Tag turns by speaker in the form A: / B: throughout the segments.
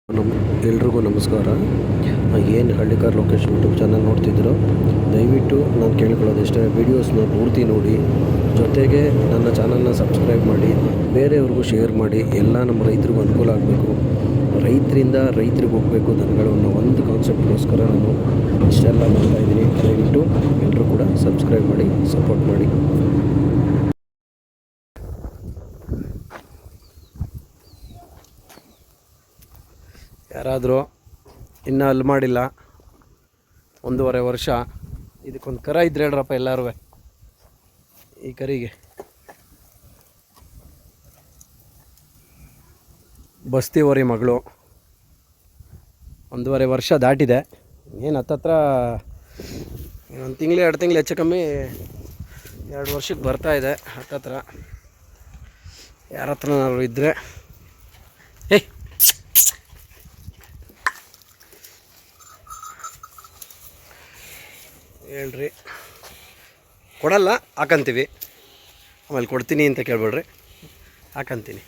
A: ಎಲ್ರಿಗೂ ನಮಸ್ಕಾರ. ಏನು ಹಳ್ಳಿಕಾರ್ ಲೋಕೇಶ್ ಯೂಟ್ಯೂಬ್ ಚಾನಲ್ ನೋಡ್ತಿದ್ರು, ದಯವಿಟ್ಟು ನಾನು ಕೇಳ್ಕೊಳ್ಳೋದಿಷ್ಟೇ, ವೀಡಿಯೋಸ್ನ ಪೂರ್ತಿ ನೋಡಿ, ಜೊತೆಗೆ ನನ್ನ ಚಾನಲ್ನ ಸಬ್ಸ್ಕ್ರೈಬ್ ಮಾಡಿ, ಬೇರೆಯವ್ರಿಗೂ ಶೇರ್ ಮಾಡಿ. ಎಲ್ಲ ನಮ್ಮ ರೈತರಿಗೂ ಅನುಕೂಲ ಆಗಬೇಕು, ರೈತರಿಂದ ರೈತರಿಗೆ ಹೋಗಬೇಕು ದನಗಳು ಅನ್ನೋ ಒಂದು ಕಾನ್ಸೆಪ್ಟ್ಗೋಸ್ಕರ ನಾನು ಇಷ್ಟೆಲ್ಲ ಮಾಡ್ತಾಯಿದ್ದೀನಿ. ದಯವಿಟ್ಟು ಎಲ್ಲರೂ ಕೂಡ ಸಬ್ಸ್ಕ್ರೈಬ್ ಮಾಡಿ, ಸಪೋರ್ಟ್ ಮಾಡಿ. ಯಾರಾದರೂ ಇನ್ನೂ ಅಲ್ಲಿ ಮಾಡಿಲ್ಲ, 1.5 ವರ್ಷ ಇದಕ್ಕೊಂದು ಕರ ಇದ್ರೆ ಹೇಳ್ರಪ್ಪ ಎಲ್ಲರೂ. ಈ ಕರಿಗೆ ಬಸ್ತಿವರಿ ಮಗಳು, 1.5 ವರ್ಷ ದಾಟಿದೆ. ಏನು ಹತ್ತತ್ರ 1 ತಿಂಗಳು 2 ತಿಂಗಳು ಹೆಚ್ಚು ಕಮ್ಮಿ 2 ವರ್ಷಕ್ಕೆ ಬರ್ತಾಯಿದೆ ಹತ್ತತ್ರ. ಯಾರ ಹತ್ರನಾದ್ರು ಇದ್ದರೆ ಹೇಳ್ರಿ, ಕೊಡಲ್ಲ ಹಾಕಂತೀವಿ, ಆಮೇಲೆ ಕೊಡ್ತೀನಿ ಅಂತ ಕೇಳ್ಬೇಡ್ರಿ, ಹಾಕಂತೀನಿ.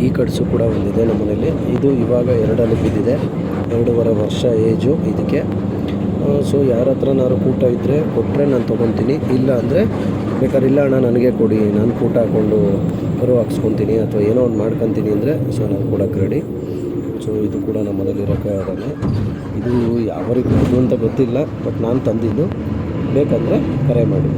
A: ಈ ಕಡ್ಸು ಕೂಡ ಒಂದಿದೆ ನಮ್ಮ ಮನೇಲಿ. ಇದು ಇವಾಗ 2 ಬಿದ್ದಿದೆ, 2.5 ವರ್ಷ ಏಜು ಇದಕ್ಕೆ. ಸೊ ಯಾರ ಹತ್ರನಾದ್ರು ಕೂಟ ಇದ್ದರೆ ಕೊಟ್ಟರೆ ನಾನು ತೊಗೊತೀನಿ, ಇಲ್ಲ ಅಂದರೆ ಬೇಕಾದ್ರೆ ಇಲ್ಲ ಅಣ್ಣ ನನಗೆ ಕೊಡಿ, ನಾನು ಕೂಟ ಹಾಕ್ಕೊಂಡು ಕರು ಹಾಕ್ಸ್ಕೊತೀನಿ ಅಥವಾ ಏನೋ ಒಂದು ಮಾಡ್ಕೊತೀನಿ ಅಂದರೆ ಸೊ ನಾನು ಕೊಡೋಕ್ಕೆ ರೆಡಿ. ಸೊ ಇದು ಕೂಡ ನಮ್ಮ ಮನೇಲಿ ಇರೋಕ್ಕಾಗಲ್ಲ. ಇದು ಯಾವ ರೀತಿ ಅಂತ ಗೊತ್ತಿಲ್ಲ, ಬಟ್ ನಾನು ತಂದಿದ್ದು. ಬೇಕಂದರೆ ಕರೆ ಮಾಡಿ.